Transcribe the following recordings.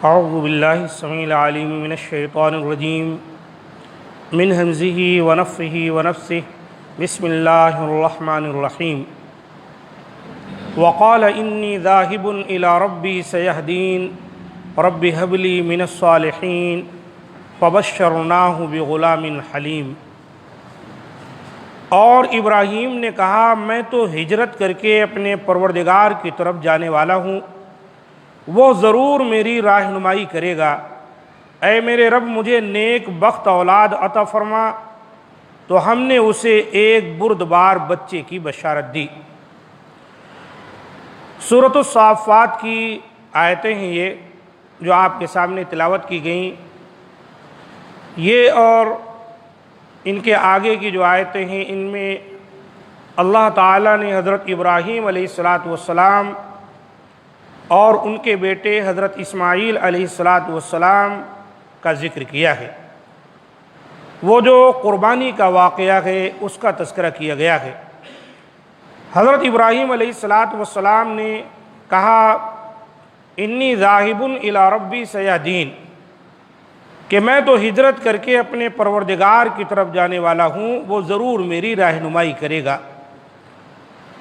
اعوذ باللہ السمیع العلیم من الشیطان الرجیم من ہمزہ ونفثہ ونفثہ بسم اللہ الرحمن الرحیم وقال انی ذاہب الی ربی سیہدین رب ہب لی من الصالحین فبشرناہ بغلام حلیم۔ اور ابراہیم نے کہا میں تو ہجرت کر کے اپنے پروردگار کی طرف جانے والا ہوں، وہ ضرور میری رہنمائی کرے گا۔ اے میرے رب مجھے نیک بخت اولاد عطا فرما، تو ہم نے اسے ایک بردبار بچے کی بشارت دی۔ سورۃ الصافات کی آیتیں ہیں یہ جو آپ کے سامنے تلاوت کی گئیں، یہ اور ان کے آگے کی جو آیتیں ہیں ان میں اللہ تعالیٰ نے حضرت ابراہیم علیہ السلام اور ان کے بیٹے حضرت اسماعیل علیہ السلام کا ذکر کیا ہے۔ وہ جو قربانی کا واقعہ ہے اس کا تذکرہ کیا گیا ہے۔ حضرت ابراہیم علیہ السلام نے کہا انی ذاہب الی ربی سیہدین، کہ میں تو ہجرت کر کے اپنے پروردگار کی طرف جانے والا ہوں، وہ ضرور میری رہنمائی کرے گا۔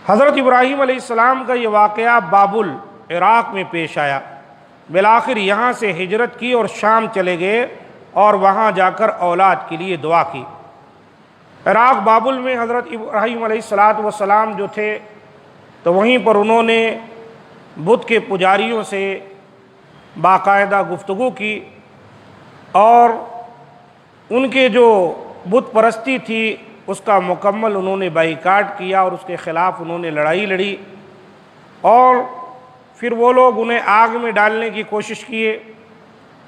حضرت ابراہیم علیہ السلام کا یہ واقعہ بابل عراق میں پیش آیا۔ بالآخر یہاں سے ہجرت کی اور شام چلے گئے اور وہاں جا کر اولاد کے لیے دعا کی۔ عراق بابل میں حضرت ابراہیم علیہ السلام جو تھے تو وہیں پر انہوں نے بت کے پجاریوں سے باقاعدہ گفتگو کی، اور ان کے جو بت پرستی تھی اس کا مکمل انہوں نے بائیکاٹ کیا اور اس کے خلاف انہوں نے لڑائی لڑی، اور پھر وہ لوگ انہیں آگ میں ڈالنے کی کوشش کیے،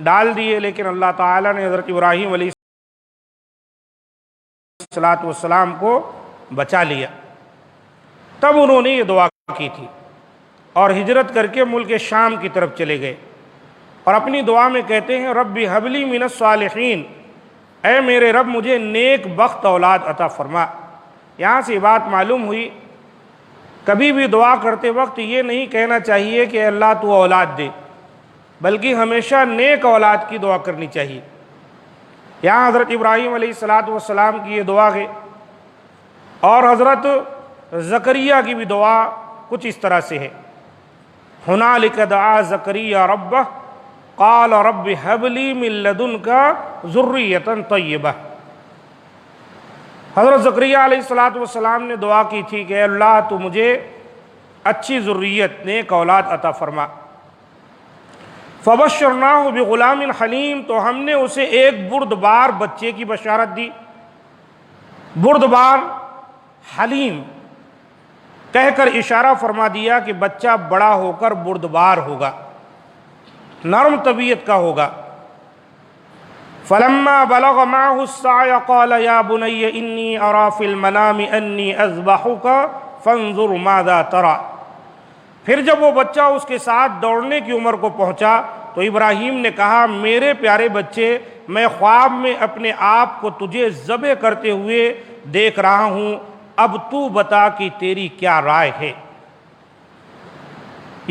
ڈال دیے، لیکن اللہ تعالیٰ نے حضرت ابراہیم علیہ السلام کو بچا لیا۔ تب انہوں نے یہ دعا کی تھی اور ہجرت کر کے ملک شام کی طرف چلے گئے، اور اپنی دعا میں کہتے ہیں رب ہب لی من الصالحین، اے میرے رب مجھے نیک بخت اولاد عطا فرما۔ یہاں سے بات معلوم ہوئی کبھی بھی دعا کرتے وقت یہ نہیں کہنا چاہیے کہ اللہ تو اولاد دے، بلکہ ہمیشہ نیک اولاد کی دعا کرنی چاہیے۔ یہاں حضرت ابراہیم علیہ السلام کی یہ دعا ہے، اور حضرت زکریہ کی بھی دعا کچھ اس طرح سے ہے، ہنالک دعا زکریہ ربہ قال رب ہب لی من لدنک ذریۃ طیبہ۔ حضرت زکریہ علیہ السلام نے دعا کی تھی کہ اللہ تو مجھے اچھی ذریت نیک اولاد عطا فرما۔ فبشرناہ بغلام حلیم، تو ہم نے اسے ایک بردبار بچے کی بشارت دی۔ بردبار حلیم کہہ کر اشارہ فرما دیا کہ بچہ بڑا ہو کر بردبار ہوگا، نرم طبیعت کا ہوگا۔ فلما بلغ معه السعي قال يا بني اني ارى في المنام اني اذبحك فانظر ماذا ترى۔ پھر جب وہ بچہ اس کے ساتھ دوڑنے کی عمر کو پہنچا تو ابراہیم نے کہا میرے پیارے بچے، میں خواب میں اپنے آپ کو تجھے ذبح کرتے ہوئے دیکھ رہا ہوں، اب تو بتا کہ تیری کیا رائے ہے۔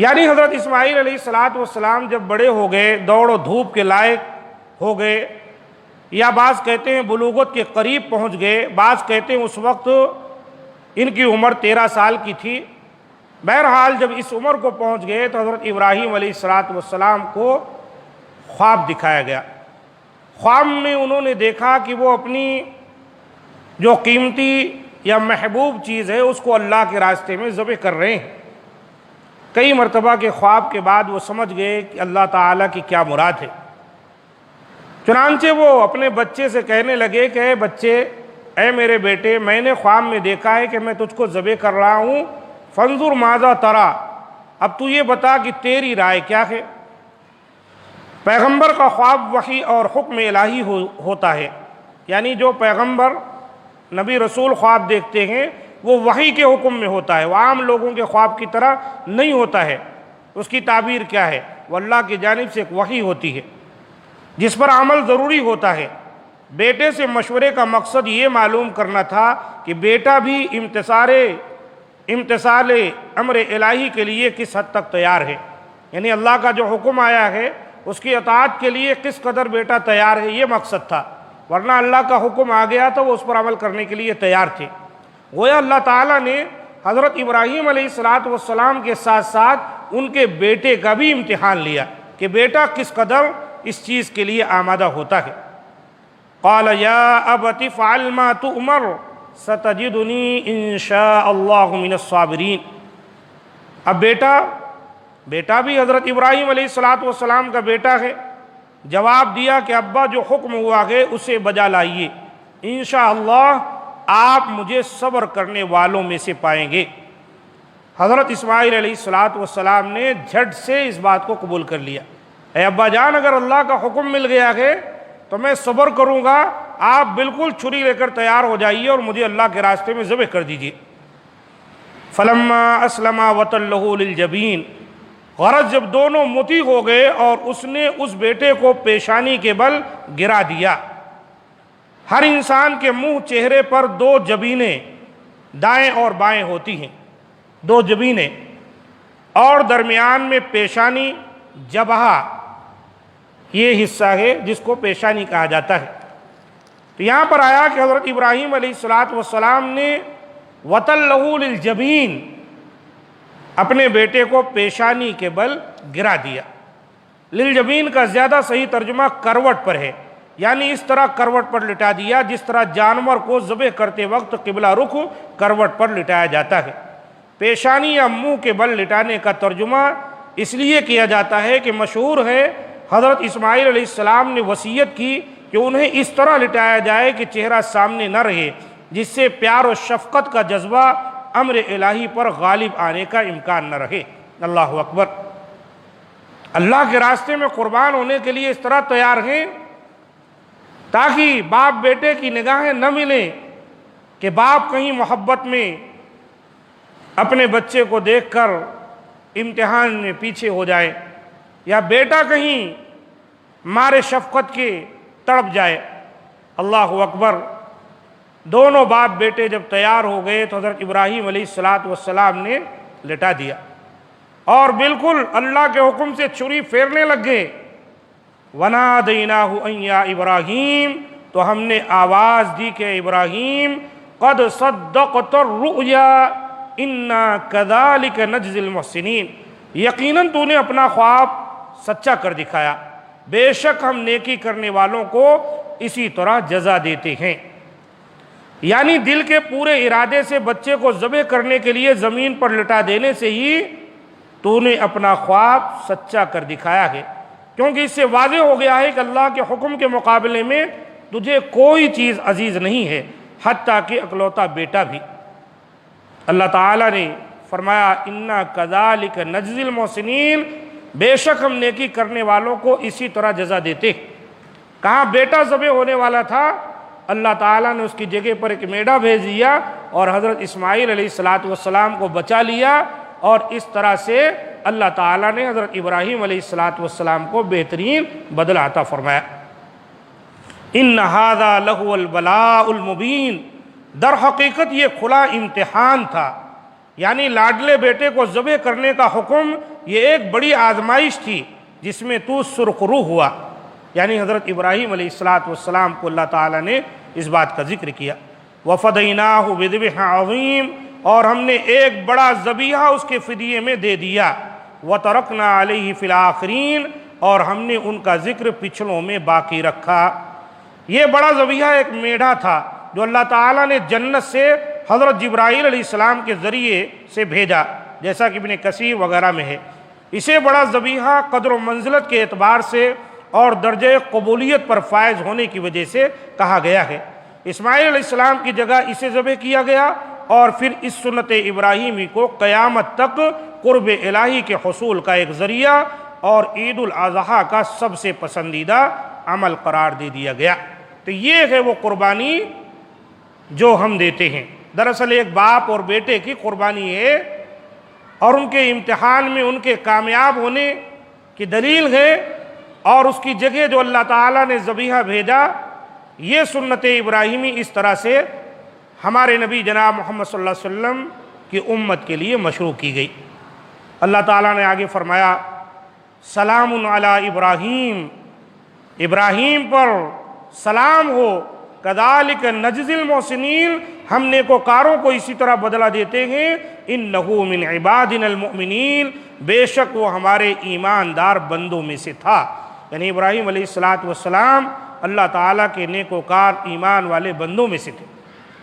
یعنی حضرت اسماعیل علیہ السلام جب بڑے ہو گئے، دوڑ و دھوپ کے لائق ہو گئے، یا بعض کہتے ہیں بلوغت کے قریب پہنچ گئے، بعض کہتے ہیں اس وقت ان کی عمر 13 سال کی تھی۔ بہرحال جب اس عمر کو پہنچ گئے تو حضرت ابراہیم علیہ السلام کو خواب دکھایا گیا۔ خواب میں انہوں نے دیکھا کہ وہ اپنی جو قیمتی یا محبوب چیز ہے اس کو اللہ کے راستے میں ذبح کر رہے ہیں۔ کئی مرتبہ کے خواب کے بعد وہ سمجھ گئے کہ اللہ تعالیٰ کی کیا مراد ہے۔ چنانچہ وہ اپنے بچے سے کہنے لگے کہ اے بچے، اے میرے بیٹے، میں نے خواب میں دیکھا ہے کہ میں تجھ کو ذبح کر رہا ہوں، فانظر ماذا تری، اب تو یہ بتا کہ تیری رائے کیا ہے۔ پیغمبر کا خواب وحی اور حکم الہی ہوتا ہے، یعنی جو پیغمبر نبی رسول خواب دیکھتے ہیں وہ وحی کے حکم میں ہوتا ہے، وہ عام لوگوں کے خواب کی طرح نہیں ہوتا ہے۔ اس کی تعبیر کیا ہے؟ وہ اللہ کی جانب سے ایک وحی ہوتی ہے جس پر عمل ضروری ہوتا ہے۔ بیٹے سے مشورے کا مقصد یہ معلوم کرنا تھا کہ بیٹا بھی امتثال امر الہی کے لیے کس حد تک تیار ہے، یعنی اللہ کا جو حکم آیا ہے اس کی اطاعت کے لیے کس قدر بیٹا تیار ہے، یہ مقصد تھا، ورنہ اللہ کا حکم آ گیا تو وہ اس پر عمل کرنے کے لیے تیار تھے۔ گویا اللہ تعالیٰ نے حضرت ابراہیم علیہ السلام کے ساتھ ساتھ ان کے بیٹے کا بھی امتحان لیا کہ بیٹا کس قدر اس چیز کے لیے آمادہ ہوتا ہے۔ قال یا ابت افعل ما تؤمر ستجدنی ان شاء اللہ من الصابرین۔ اب بیٹا بھی حضرت ابراہیم علیہ السلام کا بیٹا ہے، جواب دیا کہ ابا جو حکم ہوا ہے اسے بجا لائیے، انشاءاللہ آپ مجھے صبر کرنے والوں میں سے پائیں گے۔ حضرت اسماعیل علیہ السلام نے جھٹ سے اس بات کو قبول کر لیا، اے ابا جان اگر اللہ کا حکم مل گیا ہے تو میں صبر کروں گا، آپ بالکل چھری لے کر تیار ہو جائیے اور مجھے اللہ کے راستے میں ذبح کر دیجیے۔ فلما اسلما وتلہ للجبین، غرض جب دونوں مطیع ہو گئے اور اس نے اس بیٹے کو پیشانی کے بل گرا دیا۔ ہر انسان کے منہ چہرے پر دو جبینیں دائیں اور بائیں ہوتی ہیں، دو جبینیں، اور درمیان میں پیشانی، جبہہ، یہ حصہ ہے جس کو پیشانی کہا جاتا ہے۔ تو یہاں پر آیا کہ حضرت ابراہیم علیہ السلام نے وَتَلَّهُ لِلْجَبِينِ، اپنے بیٹے کو پیشانی کے بل گرا دیا۔ للجبین کا زیادہ صحیح ترجمہ کروٹ پر ہے، یعنی اس طرح کروٹ پر لٹا دیا جس طرح جانور کو ذبح کرتے وقت قبلہ رخ کروٹ پر لٹایا جاتا ہے۔ پیشانی یا منہ کے بل لٹانے کا ترجمہ اس لیے کیا جاتا ہے کہ مشہور ہے حضرت اسماعیل علیہ السلام نے وصیت کی کہ انہیں اس طرح لٹایا جائے کہ چہرہ سامنے نہ رہے، جس سے پیار و شفقت کا جذبہ امر الہی پر غالب آنے کا امکان نہ رہے۔ اللہ اکبر۔ اللہ کے راستے میں قربان ہونے کے لیے اس طرح تیار ہیں تاکہ باپ بیٹے کی نگاہیں نہ ملیں کہ باپ کہیں محبت میں اپنے بچے کو دیکھ کر امتحان میں پیچھے ہو جائے، یا بیٹا کہیں مارے شفقت کے تڑپ جائے۔ اللہ اکبر۔ دونوں باپ بیٹے جب تیار ہو گئے تو حضرت ابراہیم علیہ السلام نے لٹا دیا اور بالکل اللہ کے حکم سے چھری پھیرنے لگ گئے۔ وَنَادَيْنَاهُ أَن يَا إِبْرَاهِيمُ، تو ہم نے آواز دی کہ ابراہیم قد صدقت الرؤیا انا كذلك نجزي المحسنین، یقیناً تو نے اپنا خواب سچا کر دکھایا، بے شک ہم نیکی کرنے والوں کو اسی طرح جزا دیتے ہیں۔ یعنی دل کے پورے ارادے سے بچے کو ذبح کرنے کے لیے زمین پر لٹا دینے سے ہی تو نے اپنا خواب سچا کر دکھایا ہے، کیونکہ اس سے واضح ہو گیا ہے کہ اللہ کے حکم کے مقابلے میں تجھے کوئی چیز عزیز نہیں ہے، حتیٰ کہ اکلوتا بیٹا بھی۔ اللہ تعالیٰ نے فرمایا انا کذالک نجزی المحسنین، بے شک ہم نیکی کرنے والوں کو اسی طرح جزا دیتے۔ کہاں بیٹا ذبح ہونے والا تھا، اللہ تعالیٰ نے اس کی جگہ پر ایک میڑا بھیج دیا اور حضرت اسماعیل علیہ السلام کو بچا لیا، اور اس طرح سے اللہ تعالیٰ نے حضرت ابراہیم علیہ السلام کو بہترین بدلہ عطا فرمایا۔ ان ھذا لہو البلاء المبین، در حقیقت یہ کھلا امتحان تھا، یعنی لاڈلے بیٹے کو ذبح کرنے کا حکم یہ ایک بڑی آزمائش تھی جس میں تو سرخ روح ہوا، یعنی حضرت ابراہیم علیہ السلام کو اللہ تعالیٰ نے اس بات کا ذکر کیا۔ وَفَدَيْنَاهُ بِذِبْحٍ عَظِيمٍ، اور ہم نے ایک بڑا ذبیحہ اس کے فدیے میں دے دیا۔ وَتَرَكْنَا عَلَيْهِ فِي الْآخِرِينَ، اور ہم نے ان کا ذکر پچھلوں میں باقی رکھا۔ یہ بڑا ذبیحہ ایک میڑھا تھا جو اللہ تعالیٰ نے جنت سے حضرت جبرائیل علیہ السلام کے ذریعے سے بھیجا، جیسا کہ ابن کثیر وغیرہ میں ہے۔ اسے بڑا ذبیحہ قدر و منزلت کے اعتبار سے اور درجہ قبولیت پر فائز ہونے کی وجہ سے کہا گیا ہے۔ اسماعیل علیہ السلام کی جگہ اسے ذبح کیا گیا، اور پھر اس سنت ابراہیمی کو قیامت تک قرب الہی کے حصول کا ایک ذریعہ اور عید الاضحیٰ کا سب سے پسندیدہ عمل قرار دے دیا گیا۔ تو یہ ہے وہ قربانی جو ہم دیتے ہیں۔ دراصل ایک باپ اور بیٹے کی قربانی ہے، اور ان کے امتحان میں ان کے کامیاب ہونے کی دلیل ہے، اور اس کی جگہ جو اللہ تعالیٰ نے ذبیحہ بھیجا، یہ سنت ابراہیمی اس طرح سے ہمارے نبی جناب محمد صلی اللہ علیہ وسلم کی امت کے لیے مشروع کی گئی۔ اللہ تعالیٰ نے آگے فرمایا سلام علی ابراہیم، ابراہیم پر سلام ہو، کذالک نجزی المحسنین، ہم نیکوکاروں کو اسی طرح بدلہ دیتے ہیں، انہ من عبادنا المؤمنین، بے شک وہ ہمارے ایماندار بندوں میں سے تھا۔ یعنی ابراہیم علیہ السلام اللہ تعالیٰ کے نیکوکار ایمان والے بندوں میں سے تھے۔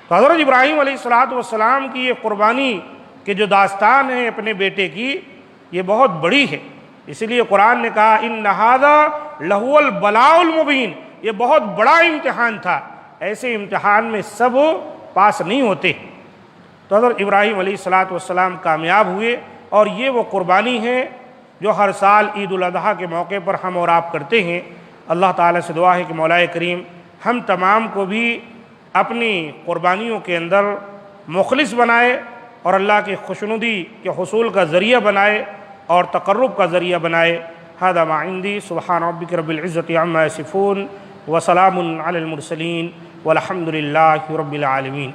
تو حضرت ابراہیم علیہ السلام کی یہ قربانی کہ جو داستان ہے اپنے بیٹے کی، یہ بہت بڑی ہے، اس لیے قرآن نے کہا ان ھذا لہو البلاء المبین، یہ بہت بڑا امتحان تھا، ایسے امتحان میں سب پاس نہیں ہوتے۔ تو حضرت ابراہیم علیہ السلام کامیاب ہوئے، اور یہ وہ قربانی ہے جو ہر سال عید الاضحیٰ کے موقع پر ہم اور آپ کرتے ہیں۔ اللہ تعالیٰ سے دعا ہے کہ مولا کریم ہم تمام کو بھی اپنی قربانیوں کے اندر مخلص بنائے، اور اللہ کی خوشنودی کے حصول کا ذریعہ بنائے اور تقرب کا ذریعہ بنائے۔ ھذا ما عندی، سبحان ربک رب العزۃ عما یصفون، وسلام علی المرسلین، والحمد للہ رب العالمین۔